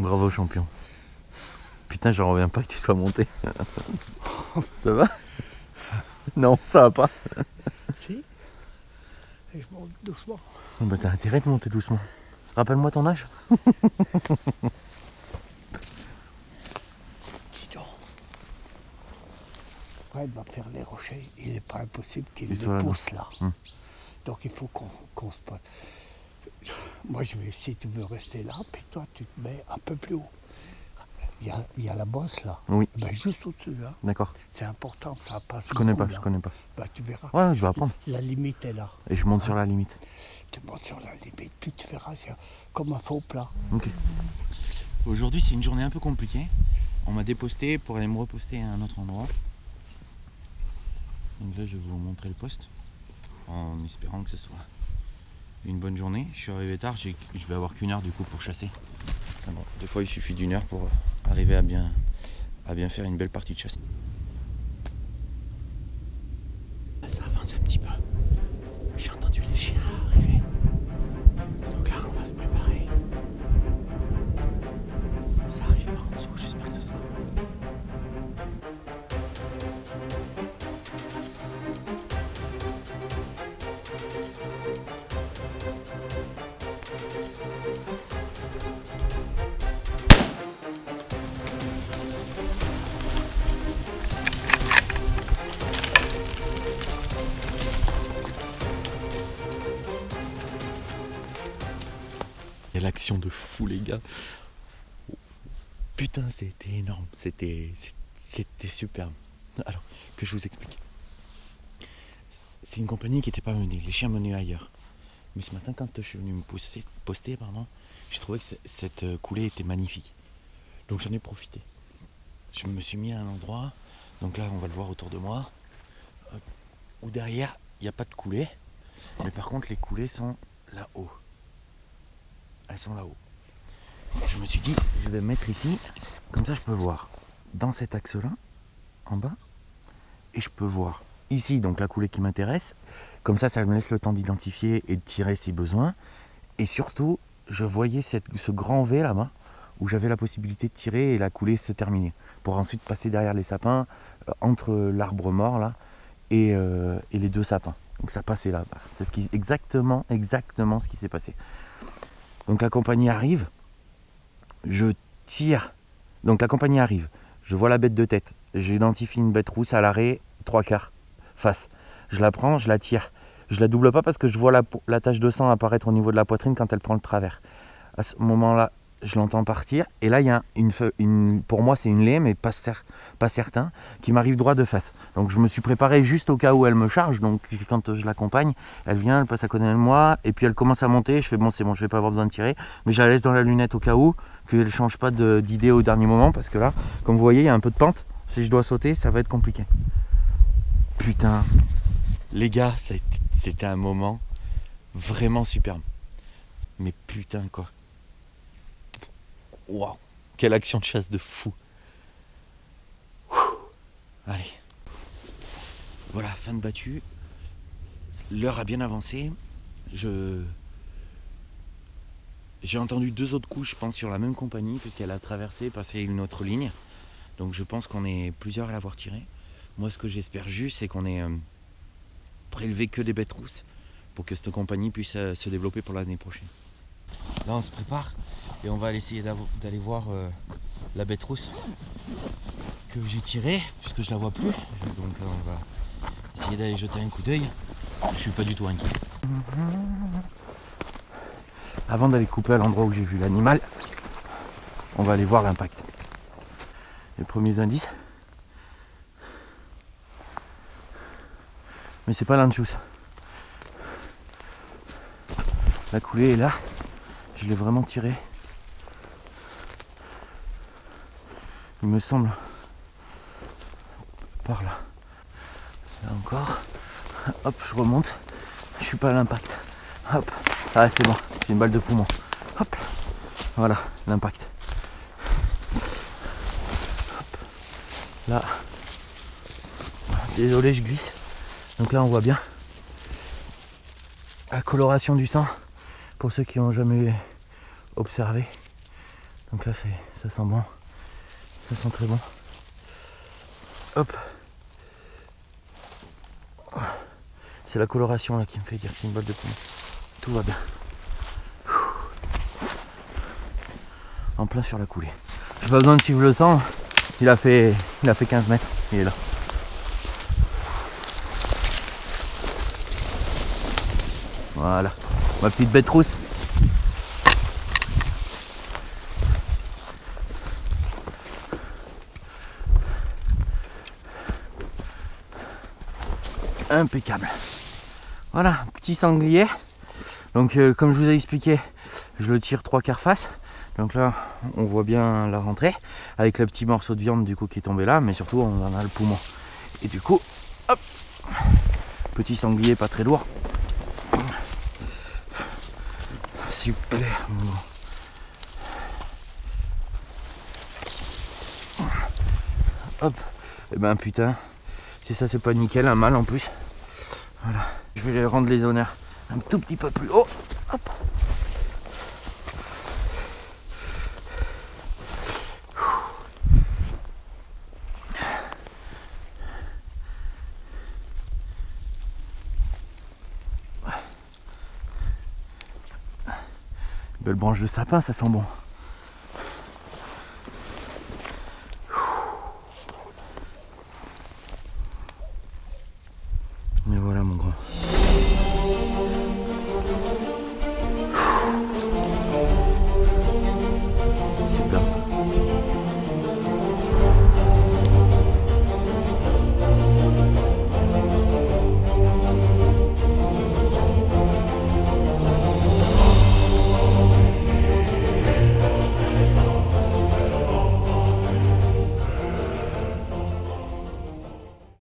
Bravo champion. Putain, j'en reviens pas que tu sois monté. Ça va? Non, ça va pas. Si. Et je monte doucement. Bah t'as intérêt de monter doucement. Rappelle-moi ton âge. Dis donc. Après, il va faire les rochers. Il n'est pas impossible qu'il Il les soit là-bas. pousse là. Donc il faut qu'on se pose. Moi, je vais, si tu veux rester là, puis toi, tu te mets un peu plus haut. Il y a la bosse là. Oui. Ben, juste au-dessus. Hein. D'accord. C'est important, ça passe. Je connais beaucoup, pas, là. je connais pas. Ben, tu verras. Ouais, je vais apprendre. La limite est là. Et je monte sur la limite. Tu montes sur la limite, puis tu verras, c'est comme un faux plat. Ok. Aujourd'hui, c'est une journée un peu compliquée. On m'a déposté pour aller me reposter à un autre endroit. Donc là, je vais vous montrer le poste en espérant que ce soit une bonne journée. Je suis arrivé tard, je vais avoir qu'une heure du coup pour chasser. Ah bon, des fois, il suffit d'une heure pour arriver à bien faire une belle partie de chasse. Ça avance un petit peu. J'ai entendu les chiens arriver. Donc là, on va se préparer. Ça arrive par en dessous, j'espère que ça sera. Quelle action de fou les gars. Putain c'était énorme, c'était superbe. Alors que je vous explique. C'est une compagnie qui n'était pas menée, les chiens menaient ailleurs. Mais ce matin quand je suis venu me poster, j'ai trouvé que cette coulée était magnifique. Donc j'en ai profité. Je me suis mis à un endroit, donc là on va le voir autour de moi, où derrière il n'y a pas de coulée. Mais par contre les coulées sont là-haut. Elles sont là-haut. Je me suis dit, je vais me mettre ici, comme ça je peux voir dans cet axe-là, en bas, et je peux voir ici, donc la coulée qui m'intéresse, comme ça me laisse le temps d'identifier et de tirer si besoin, et surtout, je voyais ce grand V là-bas, où j'avais la possibilité de tirer et la coulée se terminer, pour ensuite passer derrière les sapins, entre l'arbre mort là, et les deux sapins. Donc ça passait là, c'est exactement ce qui s'est passé. Donc la compagnie arrive, je tire, donc la compagnie arrive, je vois la bête de tête, j'identifie une bête rousse à l'arrêt, 3/4, face. Je la prends, je la tire. Je la double pas parce que je vois la tache de sang apparaître au niveau de la poitrine quand elle prend le travers. À ce moment-là, je l'entends partir, et là il y a pour moi c'est une laie, mais pas certain, qui m'arrive droit de face. Donc je me suis préparé juste au cas où elle me charge, donc quand je l'accompagne, elle vient, elle passe à côté de moi, et puis elle commence à monter, je fais bon c'est bon, je vais pas avoir besoin de tirer, mais je la laisse dans la lunette au cas où, qu'elle ne change pas d'idée au dernier moment, parce que là, comme vous voyez, il y a un peu de pente, si je dois sauter, ça va être compliqué. Putain, les gars, c'était un moment vraiment superbe. Mais putain quoi. Waouh, quelle action de chasse de fou. Allez. Voilà, fin de battue. L'heure a bien avancé. J'ai entendu 2 autres coups, je pense, sur la même compagnie, puisqu'elle a traversé, passé une autre ligne. Donc je pense qu'on est plusieurs à l'avoir tiré. Moi, ce que j'espère juste, c'est qu'on ait prélevé que des bêtes rousses pour que cette compagnie puisse se développer pour l'année prochaine. Là, on se prépare et on va essayer d'aller voir la bête rousse que j'ai tirée, puisque je la vois plus. Donc on va essayer d'aller jeter un coup d'œil. Je suis pas du tout inquiet. Avant d'aller couper à l'endroit où j'ai vu l'animal, on va aller voir l'impact. Les premiers indices. Mais c'est pas l'anchous. La coulée est là. Je l'ai vraiment tiré. Il me semble. Par là. Là encore. Hop, je remonte. Je suis pas à l'impact. Hop. Ah c'est bon. J'ai une balle de poumon. Hop. Voilà, l'impact. Hop. Là. Désolé, je glisse. Donc là on voit bien la coloration du sang pour ceux qui n'ont jamais observé. Donc là ça sent bon. Ça sent très bon. Hop. C'est la coloration là qui me fait dire que c'est une balle de poumon. Tout va bien. En plein sur la coulée. J'ai pas besoin de suivre le sang. Il a fait 15 mètres. Il est là. Voilà. Ma petite bête rousse. Impeccable. Voilà, petit sanglier. Donc comme je vous ai expliqué, je le tire 3/4 face. Donc là on voit bien la rentrée avec le petit morceau de viande du coup qui est tombé là, mais surtout on en a le poumon. Et du coup, hop, petit sanglier pas très lourd. Super. Hop. Et ben putain, si ça c'est pas nickel, un mâle en plus. Voilà. Je vais rendre les honneurs un tout petit peu plus haut. Hop. Belle branche de sapin, ça sent bon.